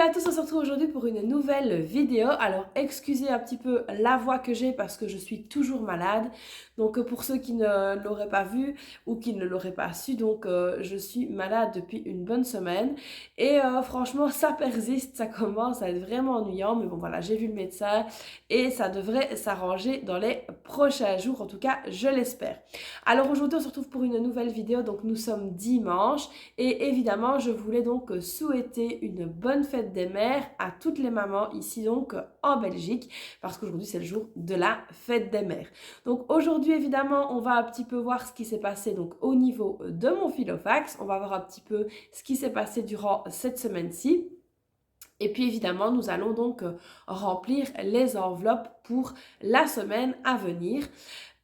Salut à tous, on se retrouve aujourd'hui pour une nouvelle vidéo. Alors excusez un petit peu la voix que j'ai parce que je suis toujours malade. Donc pour ceux qui ne l'auraient pas vu ou qui ne l'auraient pas su, donc je suis malade depuis une bonne semaine. Et franchement ça persiste, ça commence à être vraiment ennuyant. Mais bon voilà, j'ai vu le médecin et ça devrait s'arranger dans les prochains jours. En tout cas, je l'espère. Alors aujourd'hui on se retrouve pour une nouvelle vidéo. Donc nous sommes dimanche et évidemment je voulais donc souhaiter une bonne fête des mères à toutes les mamans ici donc en Belgique parce qu'aujourd'hui c'est le jour de la fête des mères. Donc aujourd'hui évidemment on va un petit peu voir ce qui s'est passé donc au niveau de mon filofax, on va voir un petit peu ce qui s'est passé durant cette semaine-ci. Et puis évidemment, nous allons donc remplir les enveloppes pour la semaine à venir.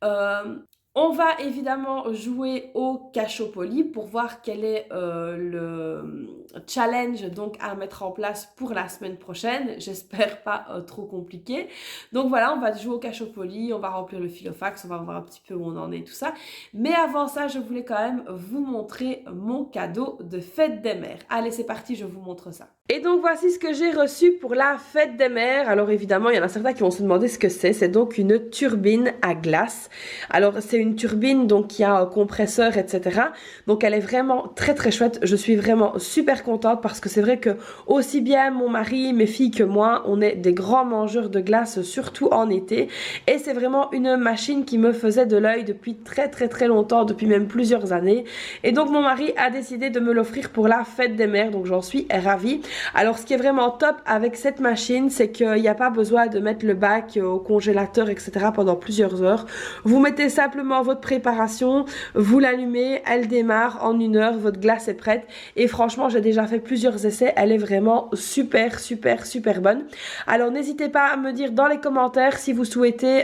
Euh, on va évidemment jouer au Cachopoli pour voir quel est le challenge donc à mettre en place pour la semaine prochaine. J'espère pas trop compliqué. Donc voilà, on va jouer au Cachopoli, on va remplir le filofax, on va voir un petit peu où on en est, tout ça. Mais avant ça, je voulais quand même vous montrer mon cadeau de fête des mères. Allez, c'est parti, je vous montre ça. Et donc voici ce que j'ai reçu pour la fête des mères. Alors évidemment, il y en a certains qui vont se demander ce que c'est. C'est donc une turbine à glace. Alors c'est une turbine donc qui a un compresseur, etc. Donc elle est vraiment très très chouette. Je suis vraiment super contente parce que c'est vrai que aussi bien mon mari, mes filles que moi, on est des grands mangeurs de glace, surtout en été. Et c'est vraiment une machine qui me faisait de l'œil depuis très très très longtemps, depuis même plusieurs années. Et donc mon mari a décidé de me l'offrir pour la fête des mères. Donc j'en suis ravie. Alors ce qui est vraiment top avec cette machine, c'est qu'il n'y a pas besoin de mettre le bac au congélateur, etc. pendant plusieurs heures. Vous mettez simplement votre préparation, vous l'allumez, elle démarre en 1 heure, votre glace est prête. Et franchement, j'ai déjà fait plusieurs essais, elle est vraiment super, super, super bonne. Alors n'hésitez pas à me dire dans les commentaires si vous souhaitez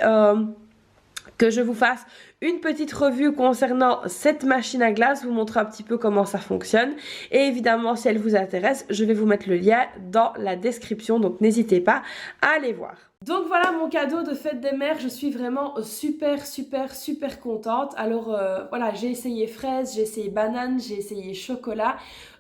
que je vous fasse une petite revue concernant cette machine à glace, vous montrer un petit peu comment ça fonctionne. Et évidemment, si elle vous intéresse, je vais vous mettre le lien dans la description, donc n'hésitez pas à aller voir. Donc voilà mon cadeau de fête des mères, je suis vraiment super super super contente. Alors voilà, j'ai essayé fraise, j'ai essayé banane, j'ai essayé chocolat.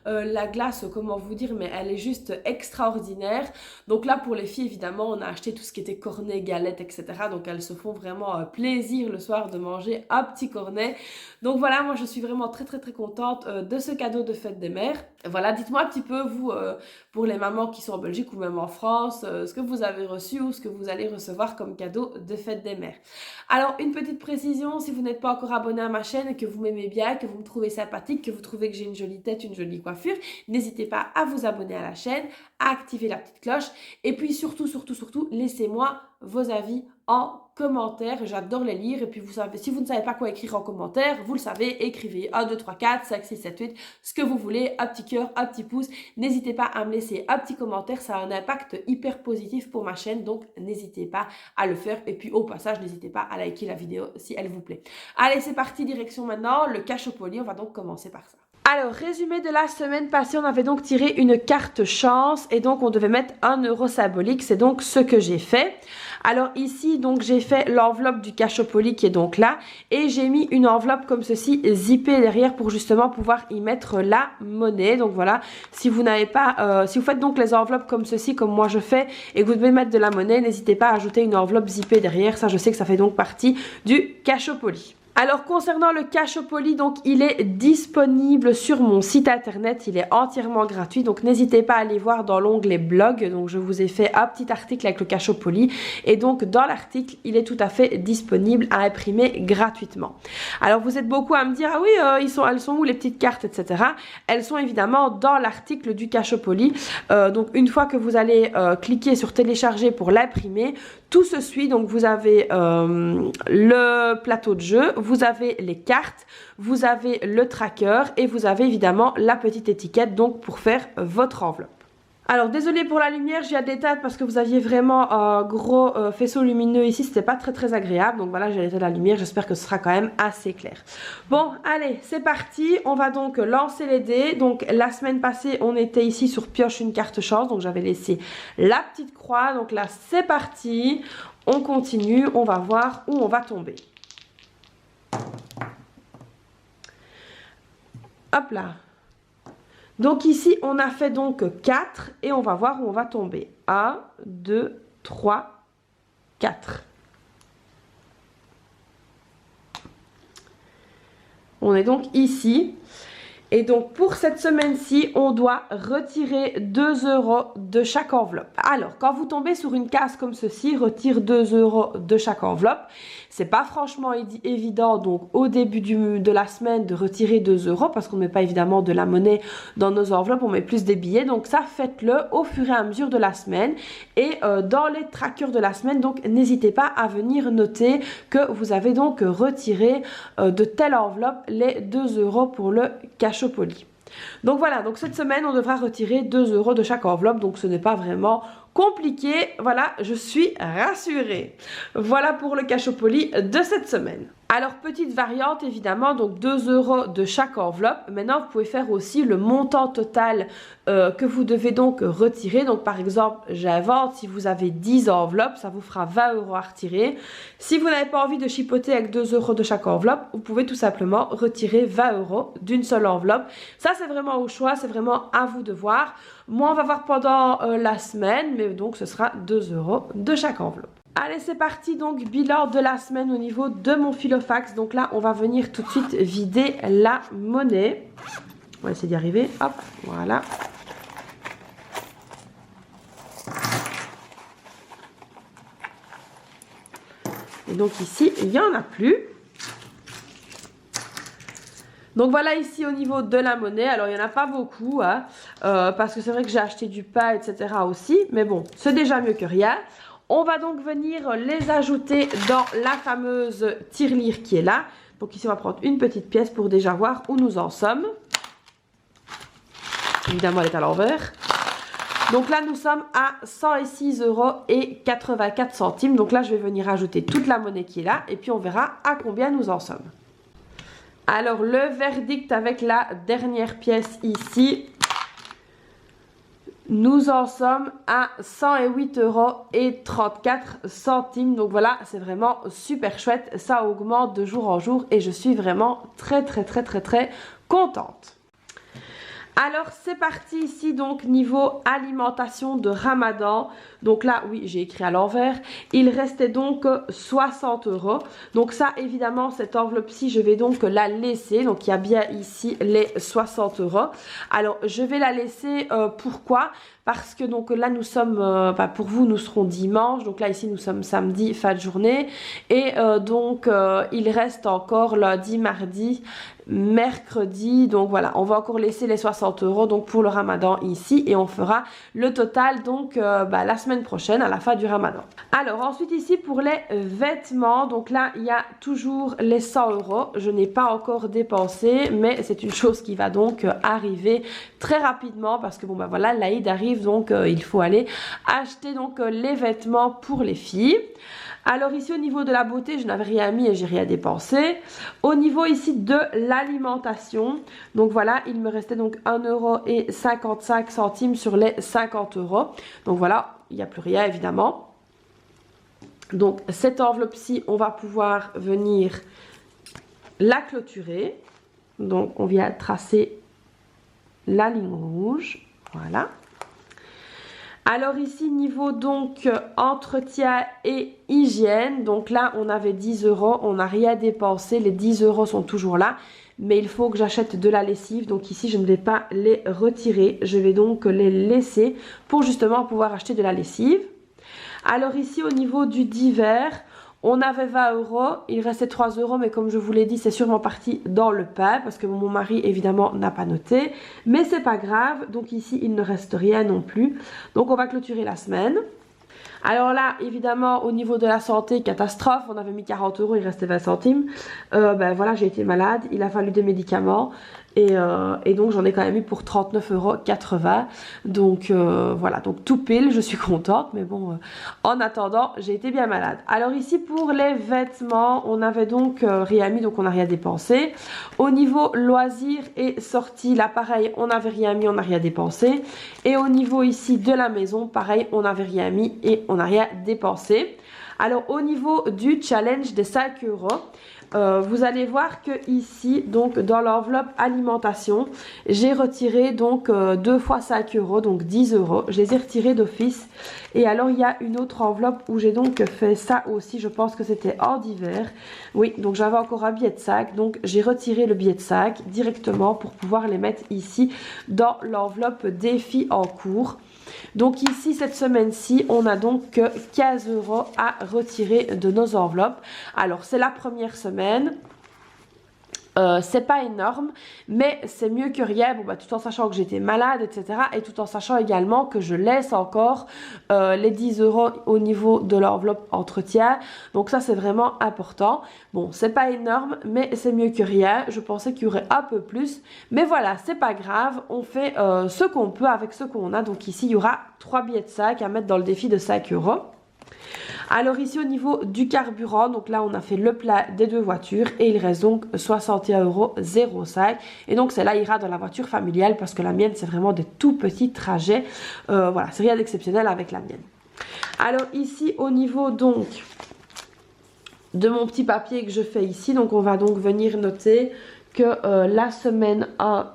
La glace, comment vous dire, mais elle est juste extraordinaire. Donc là pour les filles évidemment on a acheté tout ce qui était cornet, galettes, etc. Donc elles se font vraiment plaisir le soir de manger un petit cornet. Donc voilà, moi je suis vraiment très très très contente de ce cadeau de fête des mères. Voilà, dites-moi un petit peu vous, pour les mamans qui sont en Belgique ou même en France, ce que vous avez reçu ou ce que vous allez recevoir comme cadeau de fête des mères. Alors une petite précision, si vous n'êtes pas encore abonné à ma chaîne et que vous m'aimez bien, que vous me trouvez sympathique, que vous trouvez que j'ai une jolie tête, une jolie coiffure, n'hésitez pas à vous abonner à la chaîne, à activer la petite cloche et puis surtout, laissez-moi vos avis en commentaire. J'adore les lire et puis vous savez, si vous ne savez pas quoi écrire en commentaire, vous le savez, écrivez 1, 2, 3, 4, 5, 6, 7, 8, ce que vous voulez, un petit cœur, un petit pouce. N'hésitez pas à me laisser un petit commentaire, ça a un impact hyper positif pour ma chaîne, donc n'hésitez pas à le faire. Et puis au passage, n'hésitez pas à liker la vidéo si elle vous plaît. Allez, c'est parti, direction maintenant le Cachopoli, on va donc commencer par ça. Alors, résumé de la semaine passée, on avait donc tiré une carte chance et donc on devait mettre 1 € symbolique, c'est donc ce que j'ai fait. Alors ici, donc j'ai fait l'enveloppe du Cachopoli qui est donc là et j'ai mis une enveloppe comme ceci zippée derrière pour justement pouvoir y mettre la monnaie. Donc voilà, si vous n'avez pas, si vous faites donc les enveloppes comme ceci, comme moi je fais et que vous devez mettre de la monnaie, n'hésitez pas à ajouter une enveloppe zippée derrière, ça je sais que ça fait donc partie du Cachopoli. Alors concernant le Cachopoli, donc il est disponible sur mon site internet, il est entièrement gratuit, donc n'hésitez pas à aller voir dans l'onglet blog, donc je vous ai fait un petit article avec le Cachopoli et donc dans l'article il est tout à fait disponible à imprimer gratuitement. Alors vous êtes beaucoup à me dire, ah oui elles sont où les petites cartes, etc. Elles sont évidemment dans l'article du Cachopoli, donc une fois que vous allez cliquer sur télécharger pour l'imprimer, tout se suit, donc vous avez le plateau de jeu, vous avez les cartes, vous avez le tracker et vous avez évidemment la petite étiquette donc pour faire votre enveloppe. Alors désolé pour la lumière, j'ai déteindre parce que vous aviez vraiment un gros faisceau lumineux ici, c'était pas très agréable, donc voilà, j'ai éteint la lumière, j'espère que ce sera quand même assez clair. Bon, allez, c'est parti, on va donc lancer les dés. Donc la semaine passée, on était ici sur pioche une carte chance, donc j'avais laissé la petite croix, donc là c'est parti, on continue, on va voir où on va tomber. Hop là. Donc ici, on a fait donc 4 et on va voir où on va tomber. 1, 2, 3, 4. On est donc ici. Et donc pour cette semaine-ci, on doit retirer 2 € de chaque enveloppe. Alors, quand vous tombez sur une case comme ceci, retire 2 € de chaque enveloppe. C'est pas franchement évident donc au début de la semaine de retirer 2 € parce qu'on ne met pas évidemment de la monnaie dans nos enveloppes, on met plus des billets. Donc ça, faites-le au fur et à mesure de la semaine et dans les trackers de la semaine. Donc n'hésitez pas à venir noter que vous avez donc retiré de telle enveloppe les 2 € pour le cachot poli. Donc voilà, donc cette semaine on devra retirer 2 € de chaque enveloppe, donc ce n'est pas vraiment compliqué. Voilà, je suis rassurée. Voilà pour le cachot poli de cette semaine. Alors petite variante évidemment, donc 2 € de chaque enveloppe. Maintenant vous pouvez faire aussi le montant total que vous devez donc retirer. Donc par exemple j'invente, si vous avez 10 enveloppes, ça vous fera 20 € à retirer. Si vous n'avez pas envie de chipoter avec 2 € de chaque enveloppe, vous pouvez tout simplement retirer 20 € d'une seule enveloppe. Ça c'est vraiment au choix, c'est vraiment à vous de voir. Moi on va voir pendant la semaine, mais donc ce sera 2 € de chaque enveloppe. Allez, c'est parti, donc bilan de la semaine au niveau de mon Filofax. Donc là, on va venir tout de suite vider la monnaie. On va essayer d'y arriver. Hop, voilà. Et donc ici, il n'y en a plus. Donc voilà ici au niveau de la monnaie, alors il n'y en a pas beaucoup, hein, parce que c'est vrai que j'ai acheté du pain, etc. aussi. Mais bon, c'est déjà mieux que rien. On va donc venir les ajouter dans la fameuse tirelire qui est là. Donc ici on va prendre une petite pièce pour déjà voir où nous en sommes. Évidemment elle est à l'envers. Donc là nous sommes à 106,84 €. Donc là je vais venir ajouter toute la monnaie qui est là et puis on verra à combien nous en sommes. Alors le verdict avec la dernière pièce ici. Nous en sommes à 108,34 €. Donc voilà, c'est vraiment super chouette. Ça augmente de jour en jour et je suis vraiment très contente. Alors c'est parti ici donc niveau alimentation de Ramadan. Donc là oui j'ai écrit à l'envers. Il restait donc 60 €. Donc ça évidemment cette enveloppe-ci je vais donc la laisser. Donc il y a bien ici les 60 €. Alors je vais la laisser pourquoi? Parce que donc là nous sommes, pour vous nous serons dimanche, donc là ici nous sommes samedi, fin de journée. Et donc il reste encore lundi, mardi, mercredi. Donc voilà, on va encore laisser les 60 € donc pour le Ramadan ici. Et on fera le total donc la semaine prochaine à la fin du Ramadan. Alors ensuite ici pour les vêtements, donc là il y a toujours les 100 €. Je n'ai pas encore dépensé, mais c'est une chose qui va donc arriver très rapidement parce que bon voilà, l'Aïd arrive. Donc il faut aller acheter donc les vêtements pour les filles. Alors ici au niveau de la beauté je n'avais rien mis et j'ai rien dépensé. Au niveau ici de l'alimentation, donc voilà il me restait donc 1,55 € sur les 50 €. Donc voilà il n'y a plus rien évidemment. Donc cette enveloppe-ci on va pouvoir venir la clôturer. Donc on vient tracer la ligne rouge, voilà. Alors ici niveau donc entretien et hygiène, donc là on avait 10 €, on n'a rien dépensé, les 10 € sont toujours là, mais il faut que j'achète de la lessive, donc ici je ne vais pas les retirer, je vais donc les laisser pour justement pouvoir acheter de la lessive. Alors ici au niveau du divers, on avait 20 €, il restait 3 €, mais comme je vous l'ai dit, c'est sûrement parti dans le pain, parce que mon mari, évidemment, n'a pas noté. Mais c'est pas grave, donc ici, il ne reste rien non plus. Donc on va clôturer la semaine. Alors là, évidemment, au niveau de la santé, catastrophe, on avait mis 40 €, il restait 20 centimes. Voilà, j'ai été malade, il a fallu des médicaments. Et donc j'en ai quand même eu pour 39,80 €. Donc voilà, donc tout pile, je suis contente. Mais bon, en attendant, j'ai été bien malade. Alors ici pour les vêtements, on avait donc rien mis, donc on n'a rien dépensé. Au niveau loisirs et sorties, là pareil, on n'avait rien mis, on n'a rien dépensé. Et au niveau ici de la maison, pareil, on n'avait rien mis et on n'a rien dépensé. Alors au niveau du challenge des 5 €, vous allez voir que ici, donc dans l'enveloppe alimentation, j'ai retiré donc 2 fois 5 euros, donc 10 euros. Je les ai retirés d'office. Et alors il y a une autre enveloppe où j'ai donc fait ça aussi, je pense que c'était hors d'hiver. Oui, donc j'avais encore un billet de sac, donc j'ai retiré le billet de sac directement pour pouvoir les mettre ici dans l'enveloppe défi en cours. Donc ici, cette semaine-ci, on a donc 15 euros à retirer de nos enveloppes. Alors, c'est la première semaine. C'est pas énorme, mais c'est mieux que rien, bon, bah, tout en sachant que j'étais malade, etc. Et tout en sachant également que je laisse encore les 10 euros au niveau de l'enveloppe entretien. Donc ça, c'est vraiment important. Bon, c'est pas énorme, mais c'est mieux que rien. Je pensais qu'il y aurait un peu plus. Mais voilà, c'est pas grave. On fait ce qu'on peut avec ce qu'on a. Donc ici, il y aura 3 billets de sac à mettre dans le défi de 5 euros. Alors ici au niveau du carburant, donc là on a fait le plat des 2 voitures et il reste donc 61,05 euros. Et donc celle-là ira dans la voiture familiale parce que la mienne c'est vraiment des tout petits trajets. Voilà, c'est rien d'exceptionnel avec la mienne. Alors ici au niveau donc de mon petit papier que je fais ici, donc on va donc venir noter que la semaine 1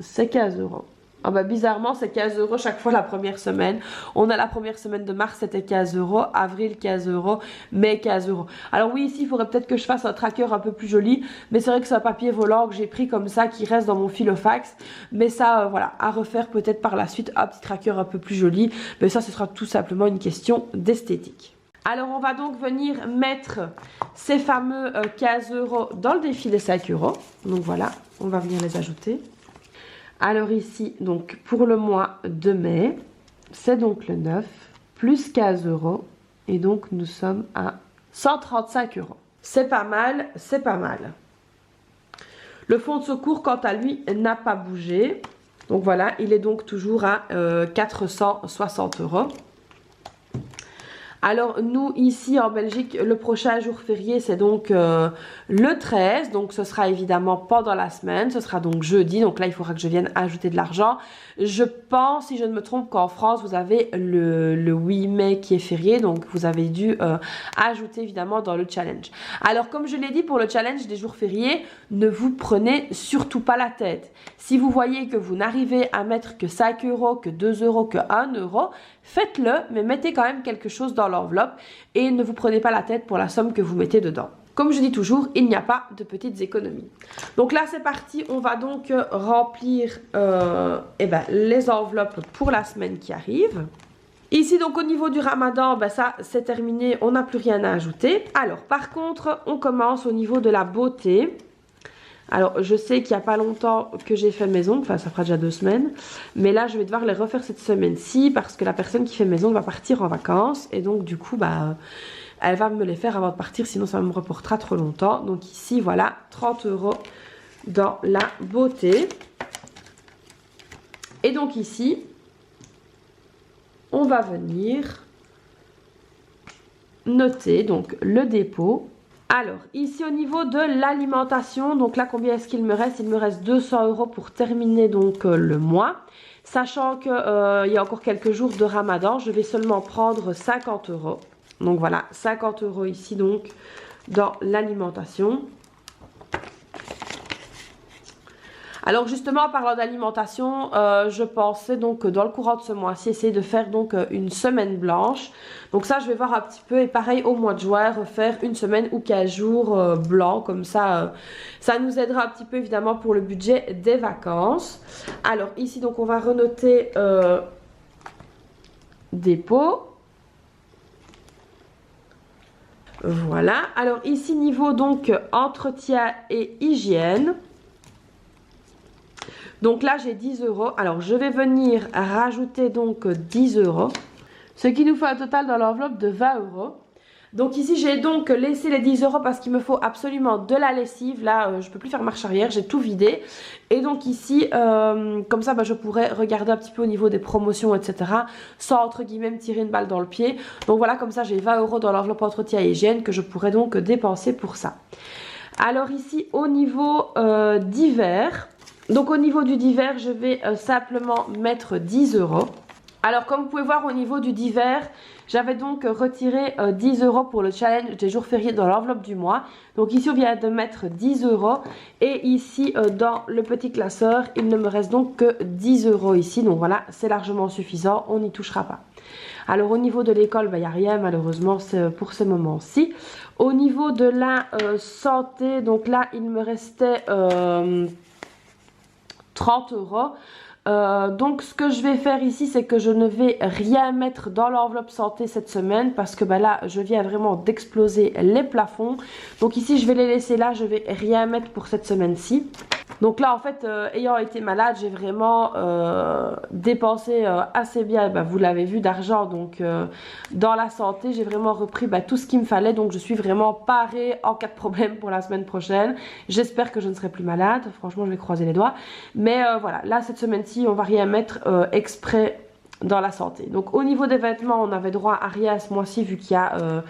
c'est 15 euros. Ah bah bizarrement c'est 15 euros chaque fois la première semaine. On a la première semaine de mars c'était 15 euros, avril 15 euros, mai 15 euros. Alors oui ici il faudrait peut-être que je fasse un tracker un peu plus joli. Mais c'est vrai que c'est un papier volant que j'ai pris comme ça qui reste dans mon filofax. Mais ça voilà à refaire peut-être par la suite un petit tracker un peu plus joli. Mais ça ce sera tout simplement une question d'esthétique. Alors on va donc venir mettre ces fameux 15 euros dans le défi des 5 euros. Donc voilà on va venir les ajouter. Alors ici, donc pour le mois de mai, c'est donc le 9, plus 15 euros. Et donc nous sommes à 135 euros. C'est pas mal, c'est pas mal. Le fonds de secours, quant à lui, n'a pas bougé. Donc voilà, il est donc toujours à 460 euros. Alors nous ici en Belgique, le prochain jour férié c'est donc le 13, donc ce sera évidemment pendant la semaine, ce sera donc jeudi, donc là il faudra que je vienne ajouter de l'argent. Je pense, si je ne me trompe, qu'en France vous avez le 8 mai qui est férié, donc vous avez dû ajouter évidemment dans le challenge. Alors comme je l'ai dit pour le challenge des jours fériés, ne vous prenez surtout pas la tête. Si vous voyez que vous n'arrivez à mettre que 5 euros, que 2 euros, que 1 euro, faites-le, mais mettez quand même quelque chose dans l'enveloppe et ne vous prenez pas la tête pour la somme que vous mettez dedans. Comme je dis toujours, il n'y a pas de petites économies. Donc là, c'est parti. On va donc remplir les enveloppes pour la semaine qui arrive. Ici, donc au niveau du ramadan, ça, c'est terminé. On n'a plus rien à ajouter. Alors, par contre, on commence au niveau de la beauté. Alors, je sais qu'il n'y a pas longtemps que j'ai fait mes ongles, enfin ça fera déjà 2 semaines, mais là je vais devoir les refaire cette semaine-ci parce que la personne qui fait mes ongles va partir en vacances et donc du coup, elle va me les faire avant de partir, sinon ça me reportera trop longtemps. Donc ici, voilà, 30 euros dans la beauté. Et donc ici, on va venir noter donc le dépôt. Alors, ici au niveau de l'alimentation, donc là combien est-ce qu'il me reste? Il me reste 200 euros pour terminer donc le mois. Sachant qu'il y a encore quelques jours de ramadan, je vais seulement prendre 50 euros. Donc voilà, 50 euros ici donc dans l'alimentation. Alors justement, en parlant d'alimentation, je pensais donc dans le courant de ce mois-ci essayer de faire donc une semaine blanche. Donc ça, je vais voir un petit peu et pareil au mois de juin, refaire une semaine ou 15 jours blancs. Comme ça, ça nous aidera un petit peu évidemment pour le budget des vacances. Alors ici, donc on va renoter dépôt. Voilà. Alors ici, niveau donc entretien et hygiène. Donc là, j'ai 10 euros. Alors, je vais venir rajouter donc 10 euros. Ce qui nous fait un total dans l'enveloppe de 20 euros. Donc ici, j'ai donc laissé les 10 euros parce qu'il me faut absolument de la lessive. Là, je ne peux plus faire marche arrière. J'ai tout vidé. Et donc ici, comme ça, je pourrais regarder un petit peu au niveau des promotions, etc. Sans, entre guillemets, me tirer une balle dans le pied. Donc voilà, comme ça, j'ai 20 euros dans l'enveloppe entretien et hygiène que je pourrais donc dépenser pour ça. Alors ici, au niveau divers... Donc au niveau du divers, je vais simplement mettre 10 euros. Alors comme vous pouvez voir au niveau du divers, j'avais donc retiré 10 € pour le challenge des jours fériés dans l'enveloppe du mois. Donc ici on vient de mettre 10 € et ici dans le petit classeur il ne me reste donc que 10 € ici. Donc voilà, c'est largement suffisant, on n'y touchera pas. Alors au niveau de l'école, il n'y a rien malheureusement pour ce moment-ci. Au niveau de la santé, donc là il me restait 30 €. Donc ce que je vais faire ici, c'est que je ne vais rien mettre dans l'enveloppe santé cette semaine parce que là je viens vraiment d'exploser les plafonds. Donc ici je vais les laisser là, je vais rien mettre pour cette semaine-ci. Donc là en fait ayant été malade, j'ai vraiment dépensé assez bien, vous l'avez vu, d'argent. Donc dans la santé j'ai vraiment repris tout ce qu'il me fallait. Donc je suis vraiment parée en cas de problème pour la semaine prochaine. J'espère que je ne serai plus malade, franchement je vais croiser les doigts. Mais voilà, là cette semaine-ci on va rien mettre exprès dans la santé. Donc au niveau des vêtements, on avait droit à rien ce mois-ci vu qu'il y a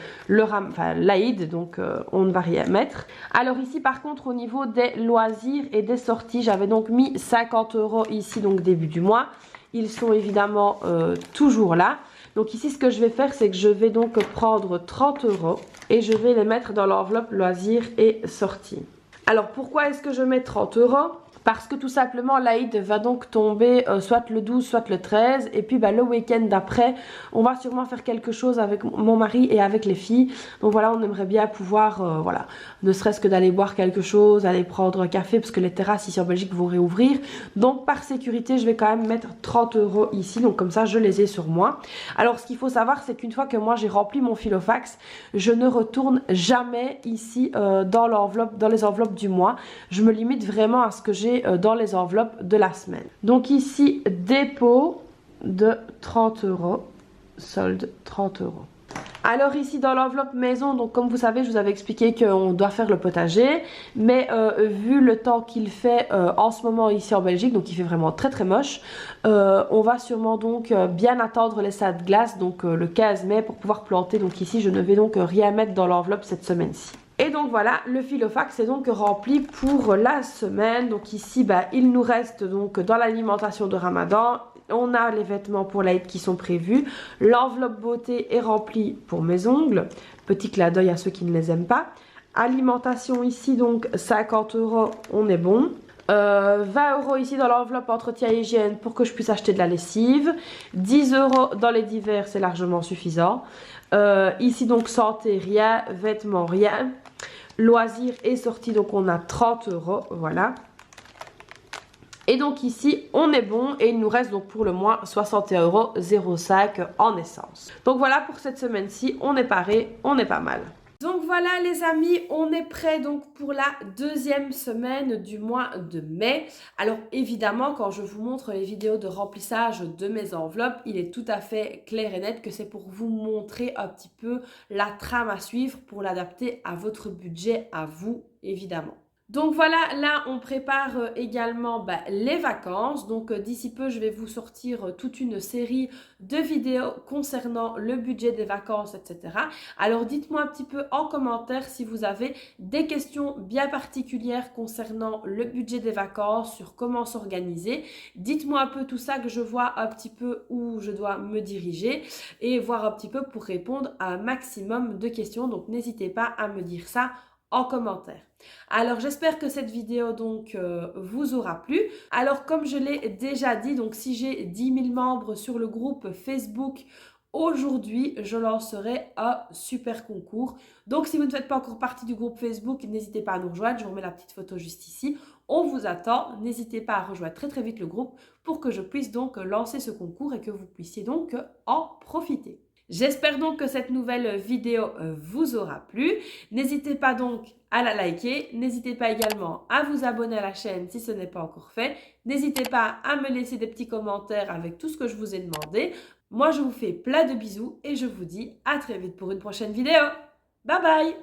l'Aïd, donc on ne va rien mettre. Alors ici par contre au niveau des loisirs et des sorties, j'avais donc mis 50 € ici, donc début du mois. Ils sont évidemment toujours là. Donc ici ce que je vais faire, c'est que je vais donc prendre 30 € et je vais les mettre dans l'enveloppe loisirs et sorties. Alors pourquoi est-ce que je mets 30 €? Parce que tout simplement l'Aïd va donc tomber soit le 12 soit le 13 et puis le week-end d'après on va sûrement faire quelque chose avec mon mari et avec les filles. Donc voilà, on aimerait bien pouvoir voilà, ne serait-ce que d'aller boire quelque chose, aller prendre un café parce que les terrasses ici en Belgique vont réouvrir. Donc par sécurité je vais quand même mettre 30 € ici, donc comme ça je les ai sur moi. Alors ce qu'il faut savoir, c'est qu'une fois que moi j'ai rempli mon filofax, je ne retourne jamais ici dans les enveloppes du mois. Je me limite vraiment à ce que j'ai dans les enveloppes de la semaine. Donc ici dépôt de 30 €, solde 30 €. Alors ici dans l'enveloppe maison, donc comme vous savez, je vous avais expliqué qu'on doit faire le potager, mais vu le temps qu'il fait en ce moment ici en Belgique, donc il fait vraiment très très moche, on va sûrement donc bien attendre les salades de glace, donc le 15 mai pour pouvoir planter. Donc ici je ne vais donc rien mettre dans l'enveloppe cette semaine-ci. Et donc voilà, le filofax est donc rempli pour la semaine. Donc ici, il nous reste donc dans l'alimentation de Ramadan, on a les vêtements pour l'Aïd qui sont prévus. L'enveloppe beauté est remplie pour mes ongles. Petit clin d'œil à ceux qui ne les aiment pas. Alimentation ici, donc 50 €, on est bon. 20 € ici dans l'enveloppe entretien et hygiène pour que je puisse acheter de la lessive. 10 € dans les divers, c'est largement suffisant. Ici donc santé, rien. Vêtements, rien. Loisirs et sorties, donc on a 30 €, voilà. Et donc ici on est bon et il nous reste donc pour le mois 61,05 € en essence. Donc voilà, pour cette semaine-ci on est paré, on est pas mal. Donc voilà les amis, on est prêt donc pour la deuxième semaine du mois de mai. Alors évidemment, quand je vous montre les vidéos de remplissage de mes enveloppes, il est tout à fait clair et net que c'est pour vous montrer un petit peu la trame à suivre pour l'adapter à votre budget, à vous évidemment. Donc voilà, là on prépare également les vacances. Donc d'ici peu je vais vous sortir toute une série de vidéos concernant le budget des vacances, etc. Alors dites-moi un petit peu en commentaire si vous avez des questions bien particulières concernant le budget des vacances, sur comment s'organiser. Dites-moi un peu tout ça, que je vois un petit peu où je dois me diriger et voir un petit peu pour répondre à un maximum de questions. Donc n'hésitez pas à me dire ça en commentaire. Alors j'espère que cette vidéo donc vous aura plu. Alors comme je l'ai déjà dit, donc si j'ai 10 000 membres sur le groupe Facebook, aujourd'hui je lancerai un super concours. Donc si vous ne faites pas encore partie du groupe Facebook, n'hésitez pas à nous rejoindre. Je vous remets la petite photo juste ici. On vous attend. N'hésitez pas à rejoindre très très vite le groupe pour que je puisse donc lancer ce concours et que vous puissiez donc en profiter. J'espère donc que cette nouvelle vidéo vous aura plu. N'hésitez pas donc à la liker. N'hésitez pas également à vous abonner à la chaîne si ce n'est pas encore fait. N'hésitez pas à me laisser des petits commentaires avec tout ce que je vous ai demandé. Moi, je vous fais plein de bisous et je vous dis à très vite pour une prochaine vidéo. Bye bye!